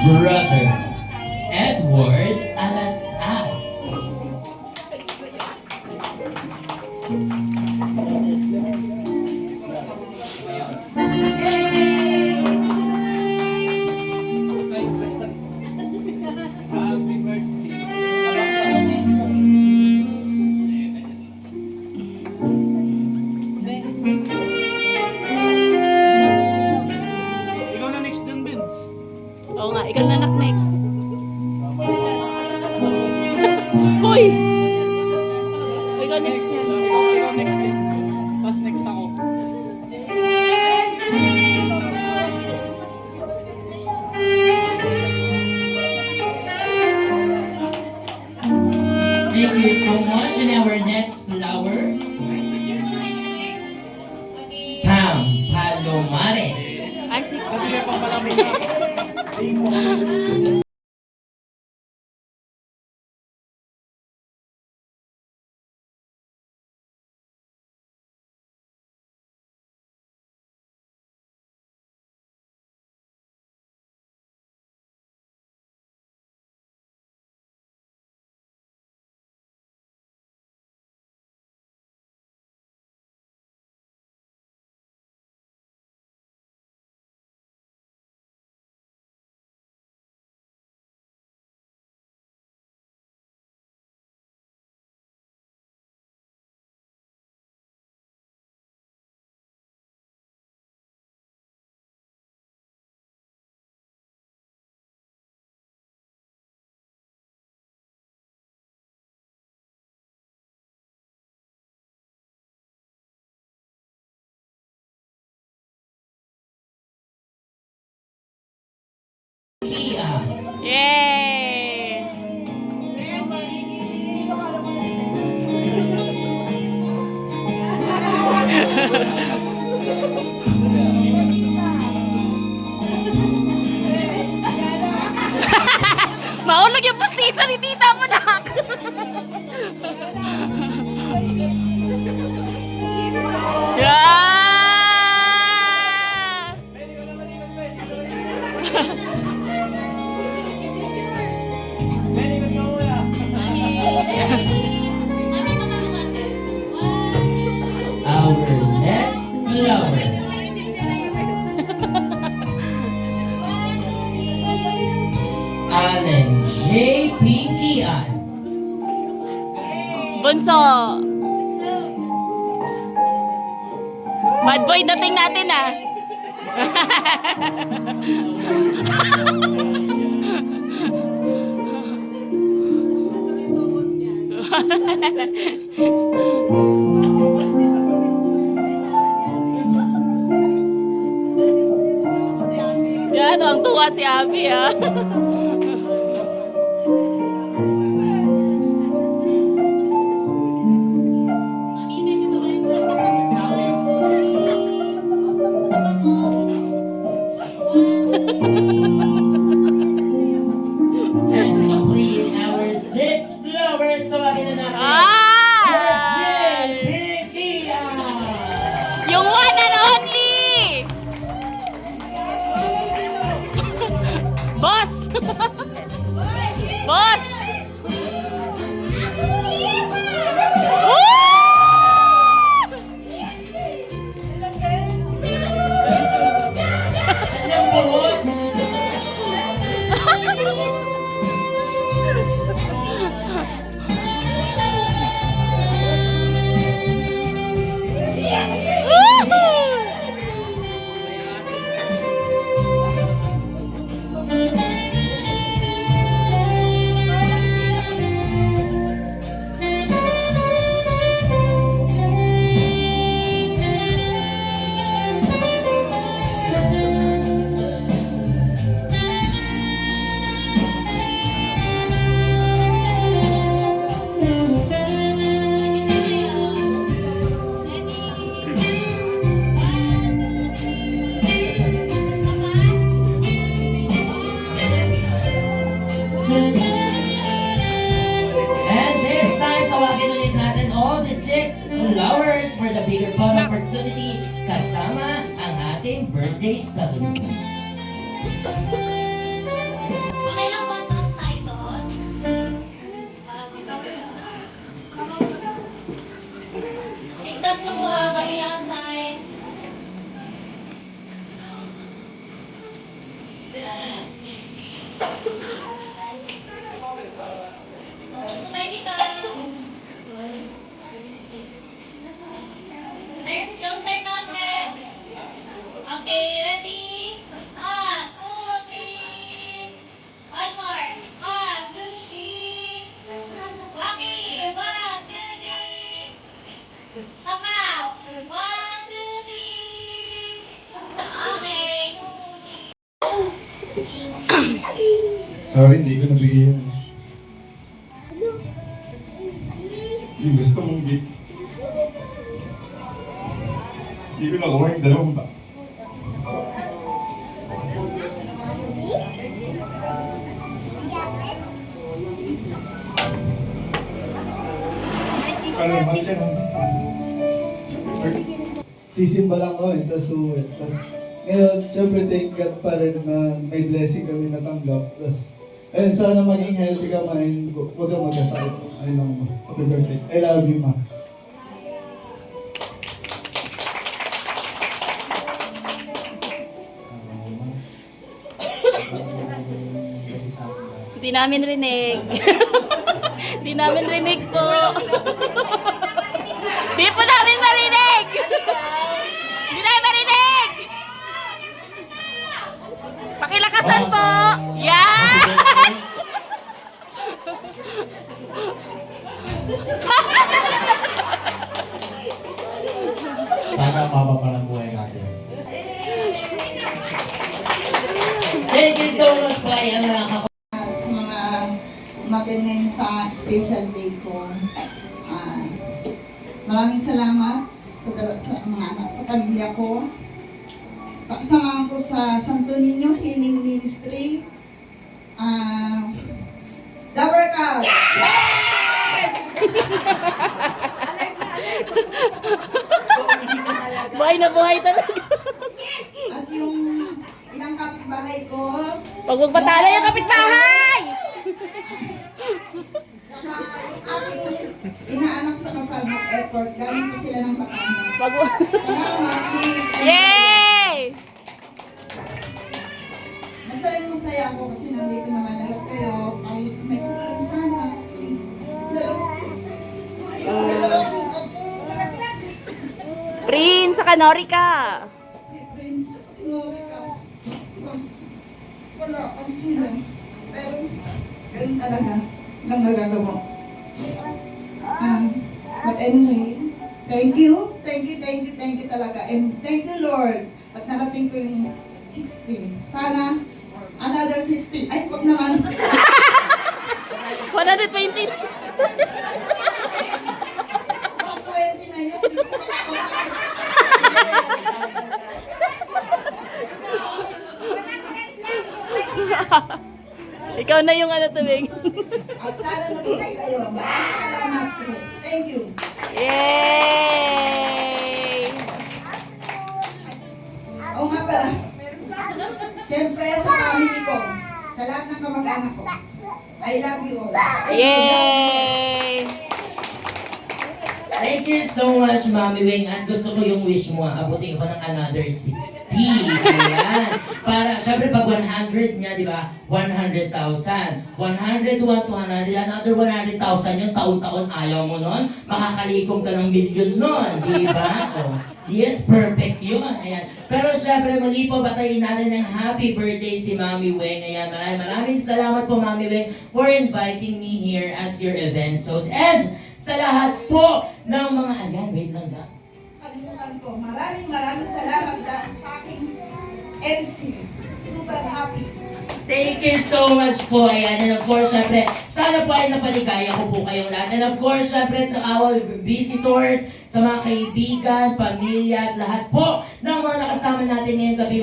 Brother Edward Alasas. Ikaw na next dun, Ben. Oo nga, ikaw na anak next. Hoy! Ikaw next yan. Ikaw next din. Tapos next ako. Thank you so much. And our next flower, Pam Palomares. Ay, si Kasi may pampalamig. Kia. Yay! Maulag yung pustiso ni Tita mo na. Yeah! Ben, ikot ka muna. Our next flower, Allen J. Pinkian. Bunso. Bad boy dating natin ah. Yan, ang tuwa si Abby ah. And to complete our 6 flowers, tawagin na natin. Ah! Sergey Pinkian. Yung one and only! Boss! Boss! Ang buhok. flowers for the bigger photo opportunity kasama ang ating birthday salute. Okay, ready? 1, 2, 3. One more. 1, 2, 3. Okay, 1, 2, 3. Papa. 1, 2, 3. Okay. Sorry, hindi ko nabigay yun. Yung gusto mong gift. Hindi ko nakuha yung dalawang ba. Ano naman siya? Sisimba lang ako eh, tapos uwi. Tapos ngayon, syempre thank God pa rin na may blessing kami natanggap. Tapos, ayun, sana maging healthy ka ma, and huwag kang magkasakit. Ayun lang ma. Happy birthday. I love you ma. Hindi namin rinig. Hindi namin rinig po. Hindi po namin marinig. Hindi namin marinig. Pakilakasan po. Yan. Sana mababa pa ng buhay natin. Thank you so much po. Ayan mga kapatid. Sa mga umatin ngayon sa special day ko. Maraming salamat sa mga anak, sa pamilya ko. Sa kasamahan ko sa Santo Niño Healing Ministry. Dabarkal! Buhay na buhay talaga. At yung ilang kapitbahay ko. Pag magpatala yung kapitbahay. Saka yung aking inaanak sa Kasalmat Airport. Galing po sila ng Batangas. Salamat, please. Yay! Masaya ako kasi nandito naman lahat kayo. Kahit may kulang sana. Kasi dalawa kong ako. Prince, sa Kanorika. Si Prince, si Norika. Wala, ang sila. Pero, ganun talaga. Lang nagagawa. But anyway, thank you talaga. And thank you, Lord. At narating ko yung 60. Sana, another 60. Ay, wag naman. 120. 120 na yun. Gusto ko ako. Ikaw na yung ano tubig. At sana nabusay kayo. Maraming salamat po. Thank you. Yay! Oo nga pala. Siyempre sa family ko, sa lahat ng kamag-anak ko, I love you all. Thank you. Yay! Thank you so much, Mami Wing. At gusto ko yung wish mo, abutin pa ng another 60. Ayan. Para, syempre, pag 100 niya, di ba? 100,000. 100, 200, another 100,000 yung taon-taon ayaw mo nun. Makakalikom ka ng milyon nun. Di ba? Oh. Yes, perfect yun. Ayan. Pero syempre, muli po, batayin natin ng happy birthday si Mami Weng. Ayan, maraming salamat po, Mami Weng, for inviting me here as your event host. And sa lahat po ng mga, ayan, wait lang na. Kalimutan ko. Maraming salamat sa aking MC. Super happy. Thank you so much po. Ayan, and of course, syempre, sana po ay napaligaya ko po kayong lahat. And of course, syempre, sa our visitors, sa mga kaibigan, pamilya, at lahat po ng mga nakasama natin ngayong gabi,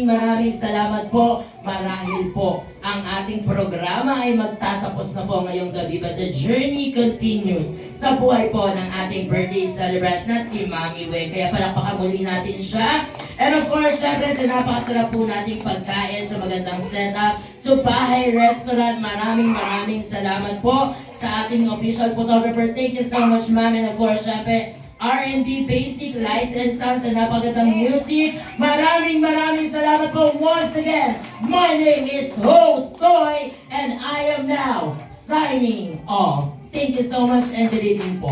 maraming salamat po. Marahil po, ang ating programa ay magtatapos na po ngayong gabi, but the journey continues sa buhay po ng ating birthday celebrant na si Mami Weng. Kaya palakpakan muli natin siya. And of course, syempre, sa napakasarap po nating pagkain sa magandang setup, Subahay Restaurant. Maraming salamat po sa ating official photographer. Thank you so much, ma'am. And of course, syempre, R&B Basic Lights and Sounds sa napagandang music. Maraming salamat po once again. My name is Host Toy and I am now signing off. Thank you so much and good evening po.